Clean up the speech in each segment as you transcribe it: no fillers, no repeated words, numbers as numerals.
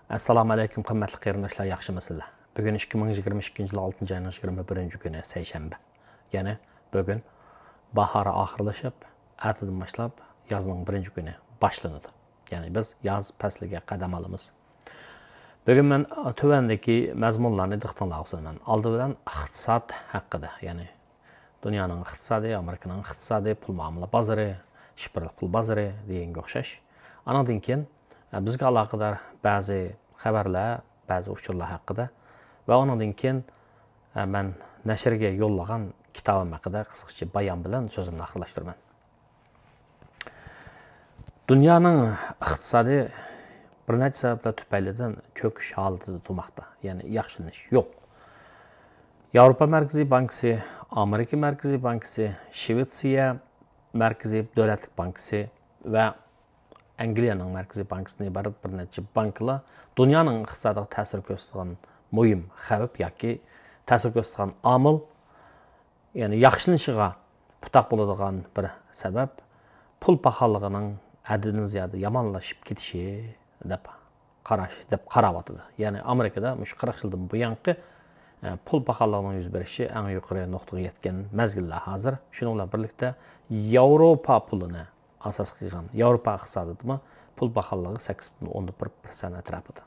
Assalomu alaykum, qimmatli qarindoshlar, yaxshimisizlar? Bugun 2022 yil 6 ayning 21 kuni seshanba. Ya'ni bugun bahor oxirlashib, atdan boshlab yozning 1-kuni boshlanadi. Ya'ni biz yoz fasliga qadam olamiz. Bugun men tuvandagi mazmunlarni diqqatingizga sunaman. Oldi bilan iqtisod haqida, ya'ni dunyoning iqtisodi, Amerikaning iqtisodi, pul muomala bozori, shifrli pul bozori deganga o'xshash. Anadan keyin bizga aloqador ba'zi xabarlar, ba'zi uchurlar haqida va ondan keyin men nashrga yo'llagan kitobim haqida qisqacha bayon bilan so'zimni oxirlashtiraman. Dunyoning iqtisodi bir necha sabablar tufaylidan cho'kish holatida turmoqda. Ya'ni yaxshilanish yo'q. Yevropa Markaziy bankasi, Amerika Markaziy bankasi, Shvetsiya Markaziy davlatlik bankasi va Angliyaning Markaziy bankasidan iborat bir necha banklar dunyoning iqtisodiga ta'sir ko'rsatgan muhim xavf yoki ta'sir ko'rsatgan omil, ya'ni yaxshilanishiga putoq bo'ladigan bir sabab pul paxalligining haddidan ziyoda yomonlashib ketishi deb qarayotdi. Ya'ni Amerikada mush 40 yildan buyongi pul paxalligining yuz berishi eng yuqori nuqtaga yetgan mezgillar hozir. Shuning bilan birlikda Yevropa pulini asas qilgan Yevropa iqtisodiyotida pul paxalligi 8.11% atrofida.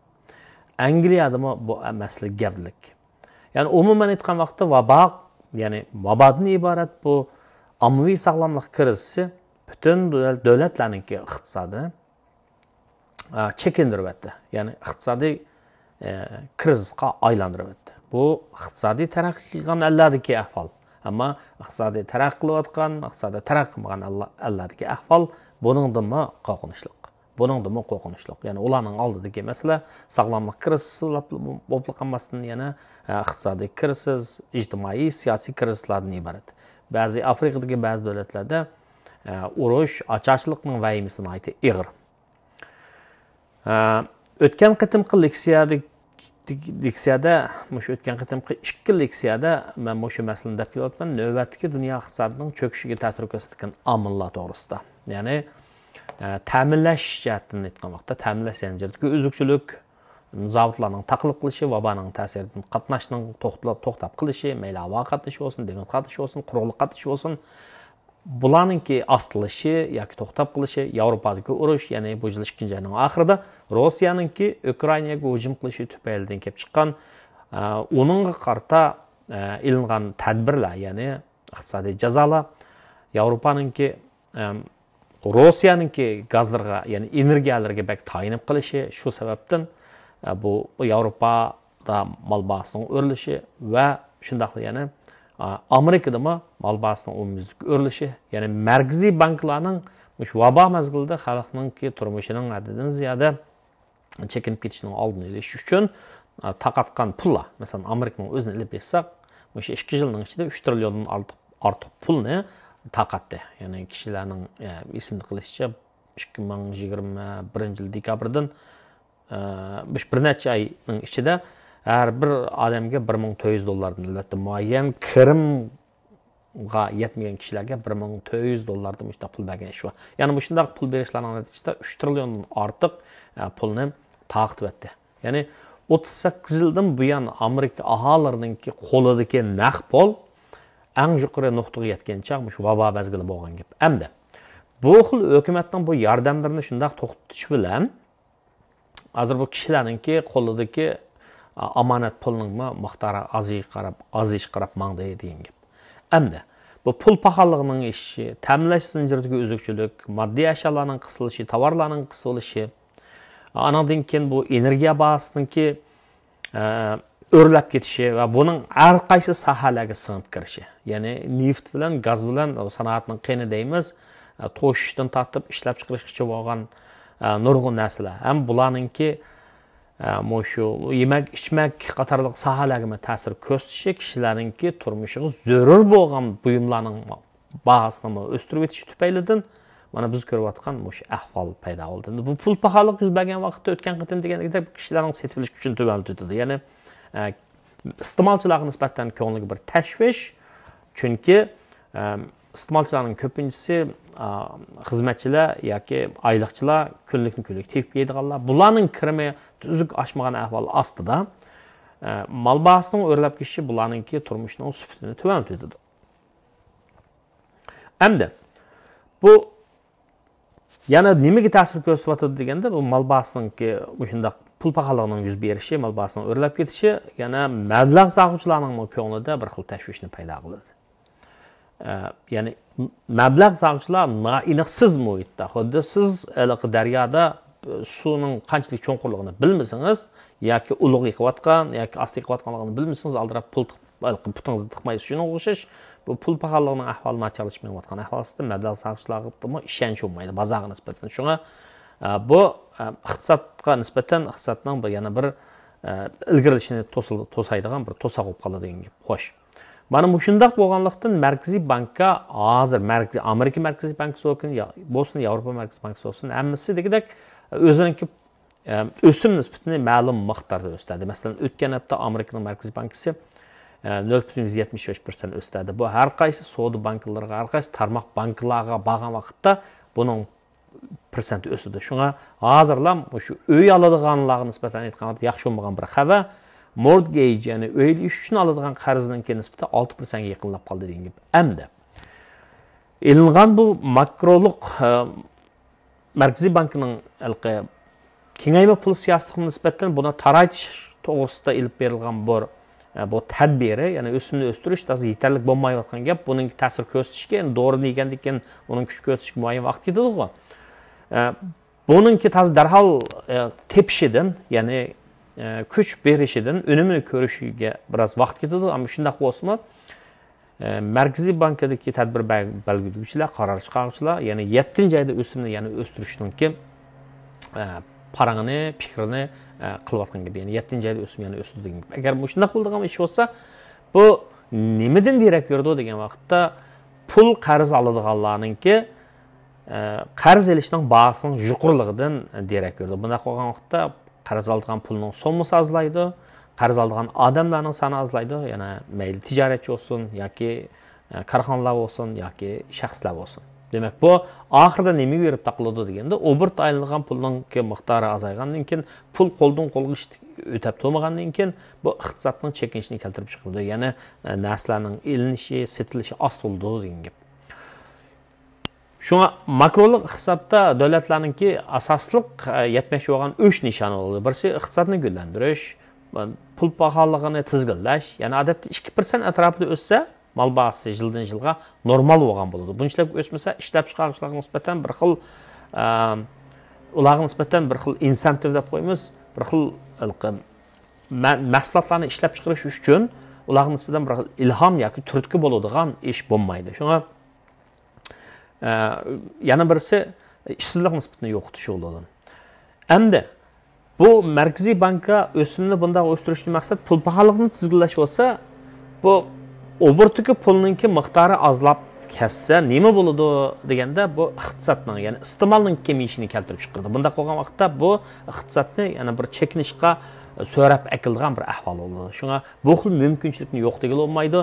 Angliyada bu masala gavlik. Ya'ni umuman aytgan vaqtda vabo, ya'ni vabodan iborat bu ommaviy sog'lomlik krizisi butun davlatlarning iqtisodini chekindiryapti. Ya'ni iqtisodiy krizga aylantiryapti. Bu iqtisodiy taraqqiy qilgan ellardagi ahvol. Ammo iqtisodiy taraqqiy qilayotgan, iqtisodiy taraqqiy qilmagan ellardagi ahvol buningdanmi qo'rqinchli. Ya'ni ularning oldidagi masala sog'lomlik krizisi bo'lib qolmasdan yana iqtisodiy krizis, ijtimoiy, siyosiy krizlardan iborat. Ba'zi Afrikadagi ba'zi davlatlarda urush, ocharchilikning vahimasini aytib ig'ir. O'tgan qitimqi leksiyada, o'tgan qitimqi 2 leksiyada men shu masalani deb kelyapman. Navbatdagi dunyo iqtisodining cho'kishiga ta'sir ko'rsatgan omillar to'g'risida. Ya'ni ta'minlash jihatdan aytgan vaqtda ta'minlash zanjiridagi uzukchilik, zavodlarning taqlid qilishi, vaboning ta'siridan qatnashning to'xtab qilishi, mayli havo qatnashi bo'lsin, dengiz qatnashi bo'lsin, quruqlik qatnashi bo'lsin, bularningki ostilishi yoki to'xtab qilishi, Yevropadagi urush, ya'ni bu yil 2-oyning oxirida Rossiyaningki Ukrainaga hujum qilishi tufaylidan kelib chiqqan, uningga qarata ilingan tadbirlar, ya'ni iqtisodiy jazolar, Yevropaningki Rossiyaningki gazlarga, ya'ni energiyalarga bak tayinib qilishi, shu sababdan bu Yevropada mol bahosining o'rilishi va shundaqla yana Amerikada mol bahosining umumyuzlik o'rilishi, ya'ni markaziy banklarning mush vabo mazgilida xalqning turmushining haddidan ziyoda chekinib ketishining oldini olish uchun taqatgan pullar, masalan Amerikaning o'zini olib bersak, mush 2 yilning ichida 3 trilliondan ortiq pulni taqatdi. Ya'ni kishilarning esimda qilishicha 2021 yil dekabrdan bir necha oyning ichida har bir odamga $1400 albatta muayyan kirimga yetmagan kishilarga $1400 mushta pul bergan ish bor. Ya'ni shunday pul berishlarning natijasida 3 trilliondan ortiq pulni taqdim etdi. Ya'ni 38 yildan buyon Amerika aholilarining qo'lidagi naqd pul eng yuqori nuqtaga yetgancha shu vabo mazgili bo'lgan gap. Hamda bu xil hukumatning bu yordamlarini shunday to'xtatish bilan hozir bu kishilarning qo'lidagi amonat pulning miqdori ozish qarab mangdi degan gap. Hamda bu pul paxalligining ishi, ta'minlash zanjiridagi uzukchilik, moddiy ashyolarning qisilishi, tovarlarning qisilishi, anadan keyin bu energiya bahosininki o'rlab ketishi va buning har qaysi sohalarga singib kirishi. Ya'ni neft bilan, gaz bilan sanoatning qiyni deymiz, to'shishdan tortib ishlab chiqarishgacha bo'lgan nurg'un narsalar. Ham bularningki shu yemak, ichmak qatorliq sohalarga ta'sir ko'rsatishi kishilarningki turmushiga zarur bo'lgan buyumlarning bahosini o'stirib o'tishi tufaylidan mana biz ko'rayotgan shu ahvol paydo bo'ldi. Bu pul paxallik yuz bergan vaqtda o'tgan qitim degandek kishilarning setilish kuchini tuvaltidi. Ya'ni iste'molchilarga nisbatan ko'ngliga bir tashvish, chunki iste'molchilarning ko'pinchisi xizmatchilar yoki oyliqchilar, kunlikni kunlik tepib yeydiganlar. Bularning kirimi tuzuk oshmagan ahvol ostida mol bahosining o'rlab ketishi bularningki turmushining sifatini tuvanlatadi. Hamda bu yana nimaga ta'sir ko'rsatyapti deganda, bu mol bahosininki shunday pul paxalligining yuz berishi, mol bahosining o'rlab ketishi yana mablag' sog'uvchilarning ko'nglida bir xil tashvishni paydo qiladi. Ya'ni mablag' sog'uvchilar noaniqsiz muhitda, xuddi siz daryoda suvning qanchalik cho'nqurligini bilmasangiz yoki ulug' yiqayotgan yoki asti yiqayotganligini bilmasangiz, aldirab pul putingizni tiqmaysiz. Shunga o'xshash bu pul paxalligining ahvoli nacharlashmayotgan ahvolida mablag' sog'uvchilarga ishonch bo'lmaydi bozorga nisbatan. Shunga bu iqtisodga nisbatan iqtisodning yana bir ilgarilishini to'saydigan bir to'siq bo'lib qoladi degan gap. Xo'sh. Mana bu shundoq bo'lganlikdan Markaziy bankka hozir Amerika Markaziy banki bo'lsin, Yevropa Markaziy banki bo'lsin, hammasi degidek o'zining o'sim nisbatini ma'lum miqdorda o'stirdi. Masalan, o'tgan hafta Amerikaning Markaziy bankisi 0.75% o'stirdi. Bu har qaysi savdo banklariga, har qaysi tarmoq banklarga bo'lgan vaqtda buning persent o'sdi. Shunga hozirlam shu uy oladiganlarga nisbatan aytganda yaxshi bo'lmagan bir xabar. Mortgage, ya'ni uyli uchun oladigan qarzninki nisbatan 6% ga yaqinlab qoldi degan gap. Hamda elingan bu makroliq Markaziy bankining kengayma pul siyosatiga nisbatan buni taraytish to'g'risida ilib berilgan bu tadbiri, ya'ni o'simni o'stirish yetarli bo'lmayotgan gap, buning ta'sir ko'rsatishga, to'g'ri degandan keyin uning kuch ko'rsatishga muayyan vaqt ketadi-ku. Buningki darhol tepishidan, ya'ni kuch berishidan unumini ko'rishiga biroz vaqt ketadi, ammo shunday bo'lsa-mu Markaziy bankdagi tadbir belgilovchilar, qaror chiqaruvchilar, ya'ni 7-oyda o'simni yana o'stirishninki parangini, fikrini qilayotgan gibi. Yani 7-oyda o'sim yana o'sdi degan gap. Agar bu shunday bo'ladigan ish bo'lsa, bu nimadan derak berdi degan vaqtda pul qarz oladiganlarningki qarz olishning bahosining yuqorligidan derak berdi. Bunday qolgan vaqtda qarz olgan pulning sommasi azlaydi, qarz olgan odamlarning soni azlaydi, yana mayli tijoratchi bo'lsin yoki korxonalar bo'lsin yoki shaxslar bo'lsin. Demak, bu oxirida nimaga berib taqiladi deganda, obert aylangan pulning miqdori azaygandan keyin, pul qo'ldan qo'lga o'tab to'magandan keyin bu iqtisodning chekinishini keltirib chiqardi. Ya'ni narsalarning ilinishi, setilishi ost bo'ldi degan gap. Shunga makroliq iqtisodda davlatlarningki asosliq yetmoqchi bo'lgan 3 nishoni bo'ldi. Birisi iqtisodni gullantirish, pul paxalligini tizginlash, ya'ni odatda 2% atrofida o'ssa, mol bahosi yildan yilga normal bo'lgan bo'ladi. Bunchalik o'smasa, ishlab chiqaruvchilarga nisbatan bir xil ularga nisbatan bir xil insentiv deb qo'yamiz, bir xil mahsulotlarni ishlab chiqarish uchun ularga nisbatan bir xil ilhom yoki turtki bo'ladigan ish bo'lmaydi. Shunga yana birisi ishsizlik nisbatini yo'qotish bo'ladi. Endi bu Markaziy bankka o'simni bunday o'stirishning maqsad pul paxalligini tizginlash bo'lsa, bu obertdagi pulningki miqdori azlab kessa nima bo'ladi deganda, bu iqtisodning, ya'ni iste'molning kemiyishini keltirib chiqardi. Bunday qolgan vaqtda bu iqtisodni yana bir chekinishga so'rab akilgan bir ahvol bo'ladi. Shunga bu xil mumkinchilikni yo'q degan bo'lmaydi.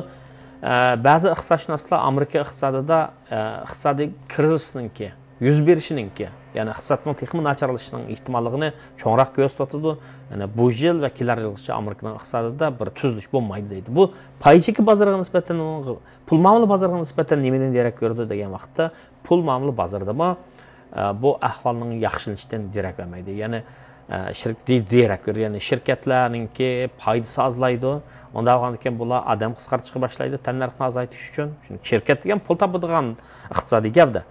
Ba'zi iqtisodshunoslar Amerika iqtisodida iqtisodiy krizisninki yuz berishiningki, ya'ni iqtisodning texnik nacharlashishining ehtimolligini cho'ngroq ko'rsatadi. Ya'ni bu yil va kelar yilgacha Amerikaning iqtisodida bir tuzilish bo'lmaydi deydi. Bu paychiki bozoriga nisbatan, pul muomala bozoriga nisbatan nimadan derak berdi degan vaqtda, pul muomala bozorida bu ahvolning yaxshilanishidan derak bermaydi. Ya'ni derak berdi, ya'ni shirkatlarningki foydasi azlaydi. Onda bo'lgandan keyin bular odam qisqartirishga boshlaydi, tannarxni azaytish uchun. Chunki shirkat degan pul topadigan iqtisodiy gavda.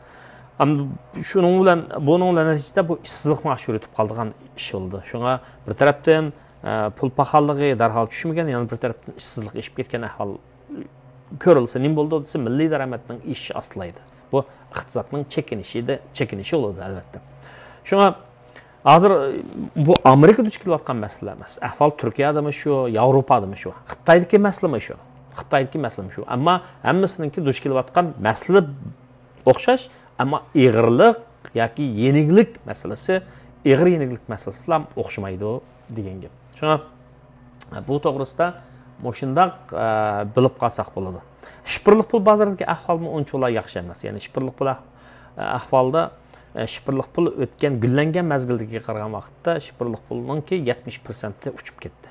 Şunun bilan buning natijasida bu ishsizlikni oshirib qoldigan ish bo'ldi. Shunga bir tarafdan pul paxalligi darhol tushmagan, yana bir tarafdan ishsizlik ishib ketgan ahvol ko'rilsa, nima bo'ldi desa, milliy daromadning ishi ostlaydi. Bu iqtisodning chekinishi bo'ladi albatta. Shunga hozir bu Amerika duch kelayotgan masala emas. Ahvol Turkiyadami shu, Yevropadami shu, Xitoydagi masala shu. Shu. Ammo hammasiningki duch kelayotgan masala o'xshash, ammo ig'irlik yoki yengillik masalasi, yengillik masalasi ham o'xshamaydi degan gap. Shunga bu to'g'risida Moşundaq bilib qalsaq bo'ladi. Shipirliq pul bozoridagi ahvolmi uncha yaxshi emas. Ya'ni shipirliq pul ahvolda shipirliq pul o'tgan gullangan mazgildagi qaragan vaqtda shipirliq pulninki 70% uchib ketdi.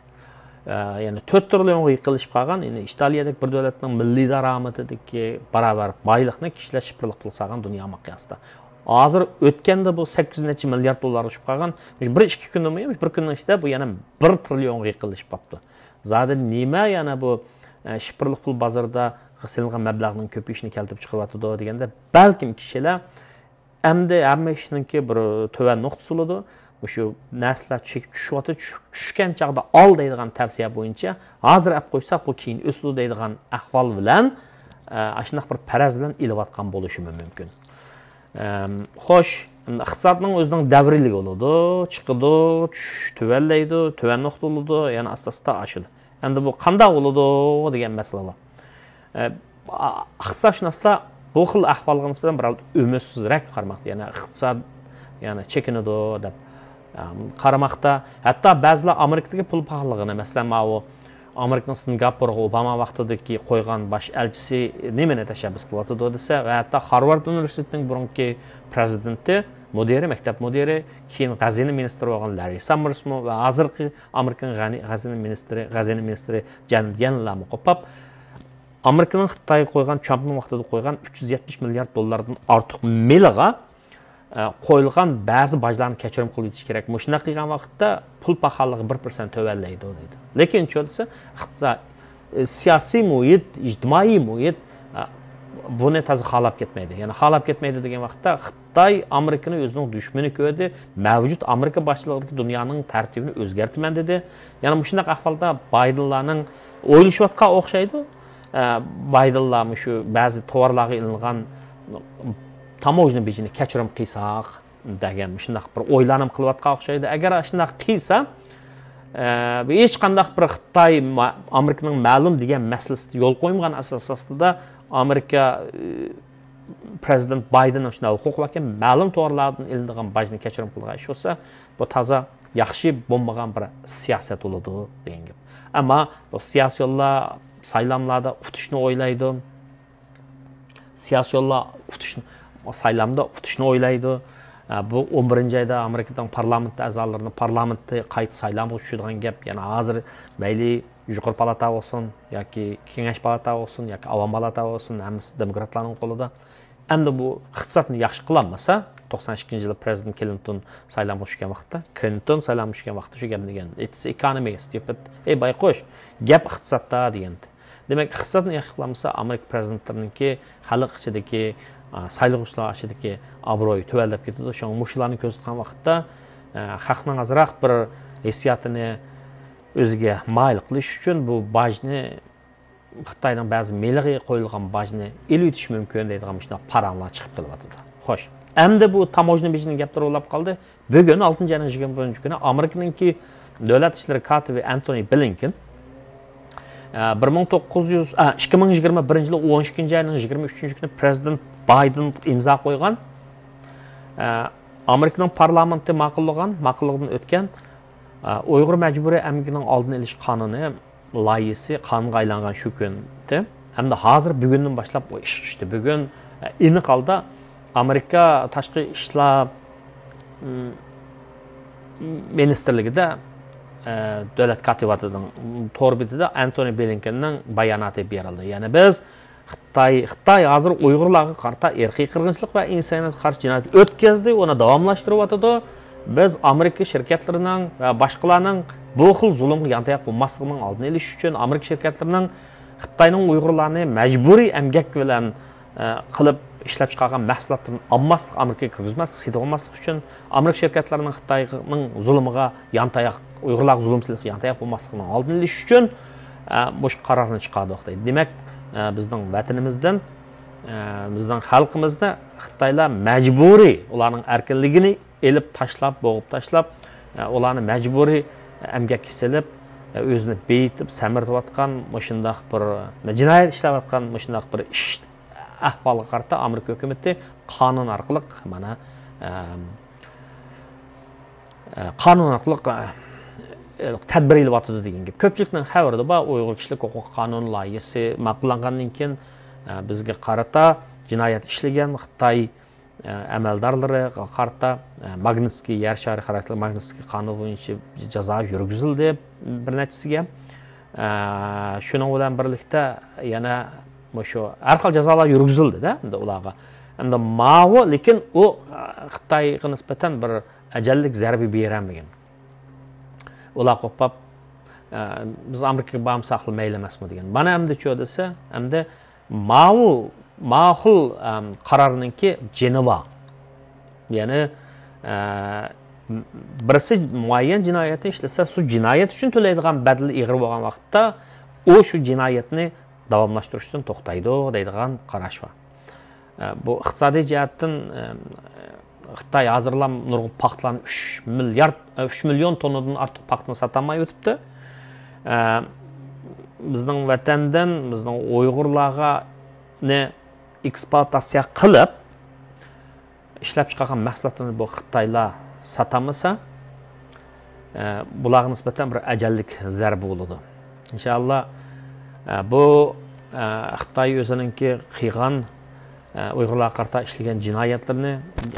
Ya'ni 4 trillion yiqilishib qolgan, ya'ni Italiyadagi bir davlatning milliy daromadidagi barobar boyliqni kishilar shipirliq pul saqlagan dunyo miqyosida. Hozir o'tganda bu 8 milliard dollar ushib qolgan. 1-2 kunda emas, bir kunning ichida bu yana 1 trillion yiqilishib qopti. Zaten nima yana bu shipirliq pul bozorida g'isilgan mablag'ning ko'payishini keltirib chiqaryapti deganda, balkim kishilar endi hamma ishninki bir to'van nuqtasi bo'ladi. Shu narsalar tushgan chaqda ol deydigan tavsiya bo'yicha hozir olib qo'ysak bu keyin o'sdi deydigan ahvol bilan shunday bir faraz bilan ilayotgan bo'lishi mumkin. Xo'sh, iqtisodning o'zining davriligi bo'ladi, chiqadi, tuvallaydi, tuvan nuqta bo'ladi, yana asta-asta oshadi. Endi bu qanday bo'ladi degan masala bor. Iqtisodshunoslar bu xil ahvolga nisbatan bir umidsizroq qaramoqda, yana iqtisod yana chekinadi deb qaramoqda. Hatto ba'zilar Amerikadagi pul paxalligini, masalan, mana Amerikaning Singapurga Obama vaqtidagi qo'ygan bosh elchisi nimani tashabbus qilyapti desa, va hatto Harvard universitetining burungi prezidenti, maktab mudiri, keyin xazina ministri bo'lgan Larry Summers va hozirgi Amerikaning xazina ministri Janet Yellenni qo'pab Amerikaning Xitoyga qo'ygan, Trumpning vaqtida qo'ygan 370 milliard dollardan ortiq milliga qo'yilgan ba'zi bojlarni kechirim qilish kerak. Shunday qilgan vaqtda pul paxalligi 1% to'vallaydi deydi. Lekin cho'lsa iqtisod, siyosiy muhit, ijtimoiy muhit buni toza xalab ketmaydi. Ya'ni xalab ketmaydi degan vaqtda Xitoy Amerikani o'zining dushmani ko'rdi, mavjud Amerika boshchiligidagi dunyoning tartibini o'zgartiraman dedi. Ya'ni shunday ahvolda Baydenlarning o'ylashayotgan o'xshaydi. Baydenlar shu ba'zi tovarlarga ilingan tamojni bejini kechirim qilsak degan shunday bir o'ylanib qilayotgan o'xshaydi. Agar shunday qilsa, hech qanday bir Xitoy Amerikaning ma'lum degan masalasida yo'l qo'ymagan asosida Amerika prezident Bayden shunday huquq vakil ma'lum to'g'rilardan ilinadigan bojni kechirim qilgan ish bo'lsa, bu toza yaxshi bo'lmagan bir siyosat bo'ladi degan gap. Ammo bu siyosiyonlar saylamlarda utishni o'ylaydi. Siyosiyonlar saylamda utishni o'ylaydi. Bu 11-oyda Amerikadan parlament a'zolarini parlamentda qayta saylamga tushadigan gap. Ya'ni hozir mayli yuqori palata bo'lsin yoki kengash palata bo'lsin yoki avom palata bo'lsin, hammasi demokratlarning qo'lida. Endi bu iqtisodni yaxshi qilolmasa, 92-yilda prezident Clinton saylamga tushgan vaqtda shu gap degan. It's economy stupid. Bayqo'sh, gap iqtisodda degandi. Demak, iqtisodni yaxshi qilmasa, Amerika prezidentlarininki xalq ichidagi saylovchilar ichidagi obro'yi tuvallab ketadi. Shu mushlarni ko'rsatgan vaqtda xalqning azroq bir hissiyotini o'ziga mayl qilish uchun bu bojni Xitoyning ba'zi meliga qo'yilgan bojni elib o'tish mumkin deydigan shunday paranglar chiqib kelyapti. Xo'sh, endi bu tamojna bejining gaplari o'lab qoldi. Bugun 6-21 kuni Amerikaningki davlat ishlari katibi Antony Blinken 2021 yil 12-oyning 23-kuni prezident Biden imzo qo'ygan, Amerikaning parlamenti ma'qullagan o'tgan Uyg'ur majburiy amgining oldini olish qonuni loyihasi qonunga aylangan shu kunda. Hamda hozir bugundan boshlab bu ish tushdi. Bugun aniq holda Amerika tashqi ishlar ministrligida davlat kotibatining to'rbitida Antony Blinkenning bayonoti berildi. Ya'ni biz Xitoy hozir Uyg'urlarga qarata irqiy qirg'inchilik va insoniyatga qarshi jinoyat o'tkazdi, uni davomlashtiryapti. Biz Amerika shirkatlarining va boshqalarning bu xil zulmga yantayoq bo'lmasligining oldini olish uchun Amerika shirkatlarining Xitoyning Uyg'urlarni majburiy emgak bilan qilib ishlab chiqargan mahsulotlarni olmaslik, Amerikaga kirgizmaslik, sotib olmaslik uchun Amerika shirkatlarining Xitoyning zulmiga yantayoq, Uyg'urlarga zulmsizlikka yantayoq bo'lmasligining oldini olish uchun bu qarorni chiqardi. Demak, bizning vatanimizdan, bizning xalqimizda Xitoylar majburiy ularning erkinligini elib tashlab, bo'g'ib tashlab, ularni majburiy emgakka silib, o'zini beyitib, samirtayotgan, shunday bir jinoyat ishlayotgan, shunday bir ish ahvolga qarata Amerika hukumati qonun orqali tadbir ilyapti degan gap. Ko'pchilikning xabarida bor Uyg'ur kishilik huquq qonun loyihasi ma'qullangandan keyin bizga qarata jinoyat ishlagan Xitoy amaldorlari qarata Magnitskiy yer shari xarakterli Magnitskiy qonuni bo'yicha jazo yurgizildi bir nechasiga. Shuning bilan birlikda yana shu har xil jazolar yurgizildi-da ularga. Endi ma'vo lekin u Xitoyga nisbatan bir ajallik zarba beramagan. Ular qo'pab biz Amerikaga borib saqlab mayli emasmi degan. Mana endi chu desa, endi ma'qul qarorninki Jeneva. Ya'ni birisi muayyan jinoyatni ishlasa, shu jinoyat uchun to'laydigan badali ig'ir bo'lgan vaqtda u shu jinoyatni davomlashtirishdan to'xtaydi deydigan qarash bor. Bu iqtisodiy jihatdan Xitoy hozirlam nurg'un paxtalarni 3 million tonnadan ortiq paxtani sotamay o'tibdi. Bizning vatandan, bizning Uyg'urlarga ekspluatatsiya qilib ishlab chiqargan mahsulotlarni bu Xitoylar satamasa, bularga nisbatan bir ajallik zarba bo'ladi. Inshaalloh bu Xitoy o'zininki qilgan Uyg'urlar qarta ishlagan jinoyatlarni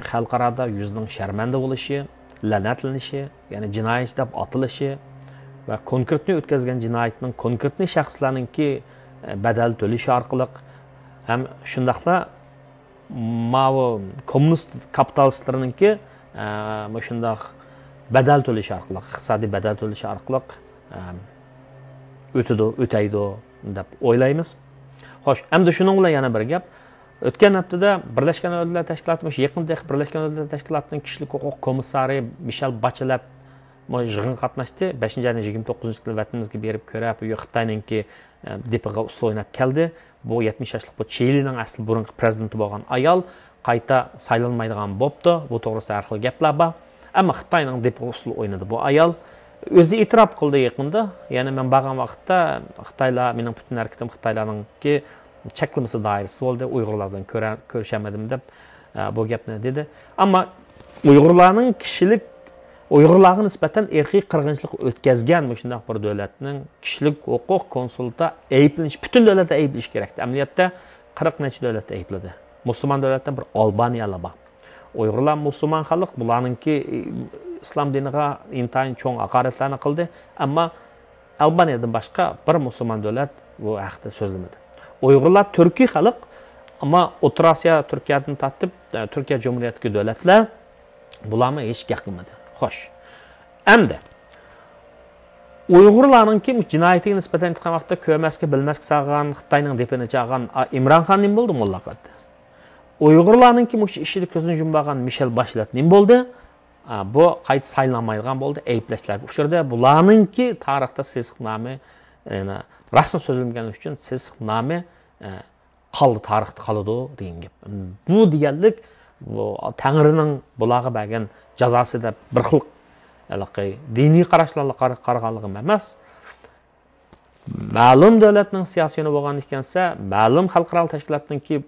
xalqaroda yuzning sharmanda bo'lishi, la'natlanishi, ya'ni jinoyatchi deb otilishi va konkretni o'tkazgan jinoyatning konkretni shaxslarningki badal to'lishi orqali ham shundaqla kommunist kapitalistlarningki shundaq badal to'lishi orqali, iqtisodiy badal to'lishi orqali o'taydi deb o'ylaymiz. Xo'sh, endi shuning bilan yana bir gap. O'tgan haftada Birlashgan Davlatlar Tashkiloti yaqinda Birlashgan Davlatlar Tashkilotining kishilik huquq komissari Michel Bachelet yig'in qatnashdi. 5-29 vatanimizga berib ko'rib, u Xitoyningki depiga usul o'ynab keldi. Bu 70 yoshlik bu Chilining asl burungi prezidenti bo'lgan ayol qayta saylanmaydigan bo'pti. Bu to'g'risida har xil gaplar bor. Ammo Xitoyning depiga usul o'ynadi bu ayol. O'zi e'tirof qildi yaqinda. Ya'ni men borgan vaqtda Xitoylar mening butun harakatim Xitoylarningki cheklimasi doirasi bo'ldi. Uyg'urlardan ko'rishamadim deb bu gapni dedi. Ammo Uyg'urlarning kishilik Uyg'urlarga nisbatan irqiy qirg'inchilik o'tkazgan shunday bir davlatning kishilik huquq konsulta ayblanish, butun davlatda ayblish kerak. Amaliyotda 40 necha davlatda aybladi. Musulmon davlatdan bir Albaniyalar bor. Uyg'urlar musulmon xalq, bularningki islom diniga intayin cho'ng haqoratlarni qildi, ammo Albaniyadan boshqa bir musulmon davlat bu haqda so'zlamadi. Uyg'urlar turkiy xalq, ammo O'rta Osiyo Turkiyadan tortib Turkiya Jumhuriyatiga davlatlar bularni hech gap qilmadi. Xo'sh. Endi Uyg'urlarningki jinoyatiga nisbatan aytgan vaqtda ko'rmasga, bilmasga salgan, Xitoyning depini chaqgan Imron Xon nim bo'ldi mullaqat. Uyg'urlarningki mush ishida ko'zini yummagan Michel Bachelet nim bo'ldi? Bu qayta saylanmaydigan bo'ldi, ayblashlarga uchirdi. Bularningki tarixda sesiq nomi, ya'ni rasm so'zilmaganligi uchun sesiq nomi qoldi, tarixda qoladi degan gap. Bu deganlik bu Tangrining bularga bergan jazosi deb bir xil diniy qarashlarga qaraganligim emas. Ma'lum davlatning siyosiyoni bo'lgan ekansa, ma'lum xalqaro tashkilotningki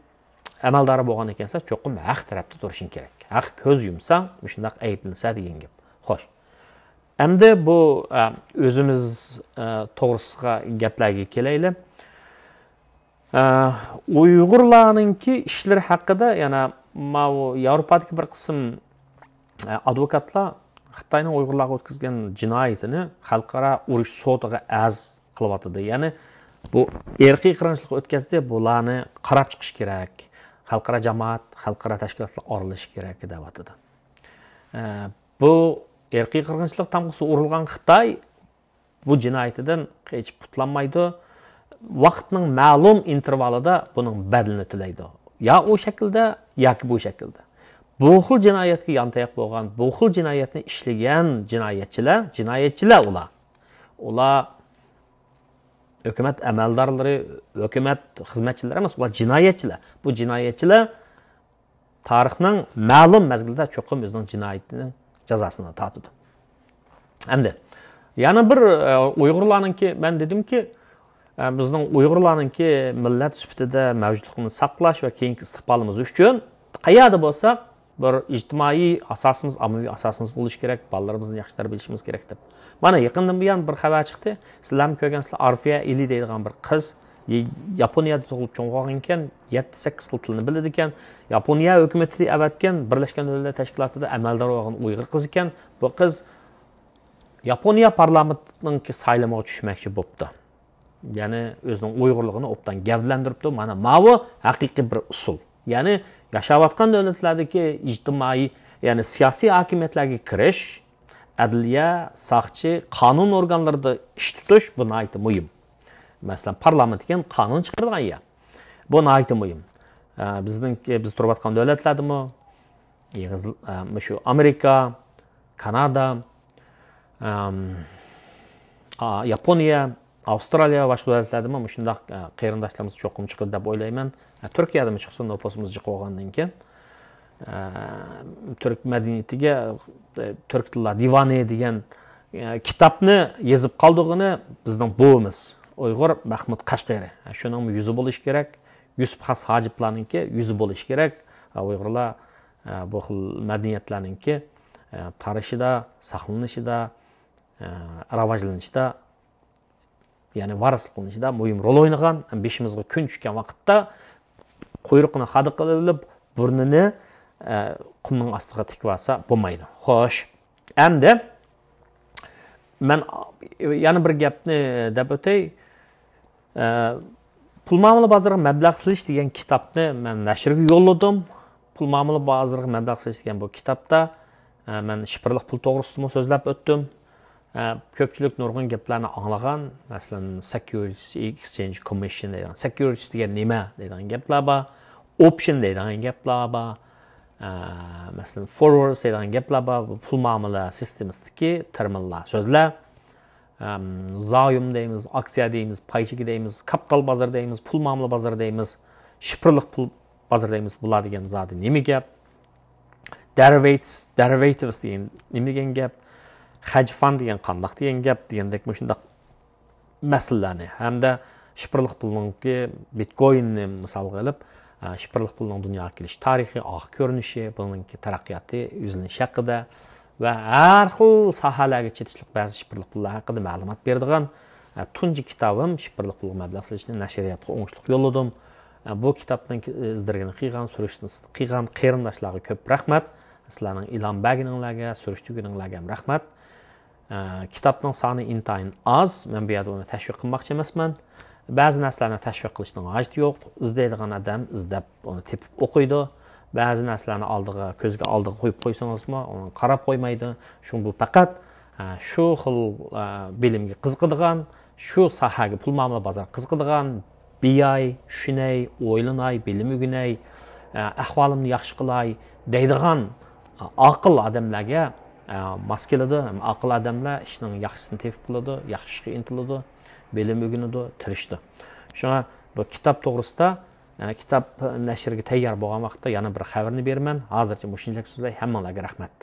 amaldori bo'lgan ekansa, cho'qim haq tarafda turishing kerak. Haq ko'z yumsang, shunday ayblansa degan gap. Xo'sh. Endi bu o'zimiz to'g'risiga gaplarga kelaylik. Uyg'urlarningki ishlar haqida yana Yevropadagi bir qism advokatlar Xitoyning Uyg'urlarga o'tkazgan jinoyatini xalqaro urush sotiga az qilyapti. Ya'ni bu irqiy qirg'inchilik o'tkazdi, bularni qarab chiqish kerak. Xalqaro jamoat, xalqaro tashkilotlar oralishi kerak deyapti. Bu irqiy qirg'inchilik tamg'isi urilgan Xitoy bu jinoyatidan hech qutlanmaydi. Vaqtning ma'lum intervalida buning badalini to'laydi. Ya o shaklda yoki bu shaklda. Bu xil jinoyatga yontayoq bo'lgan, bu xil jinoyatni ishlagan jinoyatchilar ular hukumat amaldorlari, hukumat xizmatchilari emas, ular jinoyatchilar. Bu jinoyatchilar tarixning ma'lum mazgilida cho'qim o'zining jinoyatining jazosini tortadi. Endi yana bir Uyg'urlarningki, men dedimki, bizning Uyg'urlarningki millat sifatida mavjudligini saqlash va keyingi istiqbolimiz uchun qayerda bo'lsa bir ijtimoiy asosimiz, ommaviy asosimiz bo'lishi kerak, bolalarimizni yaxshi bilishimiz kerak deb. Mana yaqindan buyon bir xabar chiqdi. Sizlarni ko'rgansizlar, Arfiya Eli deydigan bir qiz Yaponiyada tug'ilib cho'ng'agan ekan, 7-8 xil tilni biladi ekan. Yaponiya hukumati avatgan Birlashgan Davlatlar Tashkilotida amaldor bo'lgan Uyg'ur qiz ekan. Bu qiz Yaponiya parlamentining saylamiga tushmoqchi bo'libdi. Ya'ni o'zining Uyg'urligini obdan gavdlantiribdi. Mana bu haqiqiy bir usul. Ya'ni yashayotgan davlatlardagi ijtimoiy, ya'ni siyosiy hokimiyatlarga kirish, adliya, soqchi, qonun organlarida ish tutish bu nihoyatda muhim. Masalan, parlament degan qonun chiqargan ya. Bu nihoyatda muhim. Biz turayotgan davlatlardami, shu Amerika, Kanada, Yaponiya, Avstraliya va boshqa davlatlarda ham shunday qarindoshlarimiz cho'qim chiqadi deb o'ylayman. Turkiyada ham chiqsin, nopasimiz chiqib qolgandan keyin turk madaniyatiga turk tillar divani degan kitobni yozib qoldig'ini bizning buvimiz Uyg'ur Mahmud Qashqari. Shuning yuzi bo'lish kerak. Yusuf Xas Hojiblarningki yuzi bo'lish kerak. Uyg'urlar bu xil madaniyatlarningki tarixida, saqlanishida, rivojlanishida, ya'ni varis qilinishida muhim rol o'ynagan. Beshimizga kun tushgan vaqtda quyruqni hadi qilib, burnini qumning ostiga tikib olsa bo'lmaydi. Xo'sh. Endi men yana bir gapni deb o'tay. Pul muomala bozoriga mablag' silish degan kitobni men nashrga yo'lladim. Pul muomala bozoriga mablag' silish degan bu kitobda men shifrli pul to'g'risida so'zlab o'tdim. Ko'pchilik nurg'un gaplarni anglagan, masalan, Securities Exchange Commission degan, securities degan nima degan gaplar bor, option degan gaplar bor, masalan, forwards degan gaplar bor, pul muomala sistemasidagi terminlar, so'zlar. Zoyim deymiz, aksiya deymiz, paychigi deymiz, kapital bozor deymiz, pul muomala bozori deymiz, shifrli pul bozor deymiz. Bular degan zodi nima gap? Derivatives degan nima degan gap? Hedge fund degan qandoq degan gap degandek shunday masalalarni hamda shifrli pulningki Bitcoinni misol qilib, shifrli pulning dunyoga kelish tarixi, oq ko'rinishi, buningki taraqqiyoti, yuzlanish haqida va har xil sohalarga chetishlik ba'zi shifrli pullar haqida ma'lumot beradigan tunji kitobim shifrli pul mablag' silishni nashriyatga o'ngishlik yo'lladim. Bu kitobdan izdirgani qilgan, surishni qilgan qarindoshlarga ko'p rahmat. Sizlarning ilhom berganinglarga, surishtirganinglarga ham rahmat. Kitobning soni intayin oz. Men bu yerda uni tashviq qilmoqchi emasman. Ba'zi narsalarni tashviq qilishning hojati yo'q. Izlaydigan odam izlab uni tepib o'qiydi. Ba'zi narsalarni ko'zga oldiga qo'yib qo'ysangizmi, uni qarab qo'ymaydi. Bu faqat shu xil bilimga qiziqadigan, shu sohaga pul muomala bozori qiziqadigan, biyay, tushunay, o'ylanay, bilim o'rganay, ahvolimni yaxshi qilay deydigan aql odamlarga mos keladi. Aql odamlar ishning yaxshisini tepib qiladi, yaxshiga intiladi, bilim o'rganadi, tirishdi. Shunga bu kitob to'g'risida kitob nashrga tayyor bo'lgan vaqtda yana bir xabarni beraman. Hozircha mushunchalik so'zlar, hammalarga rahmat.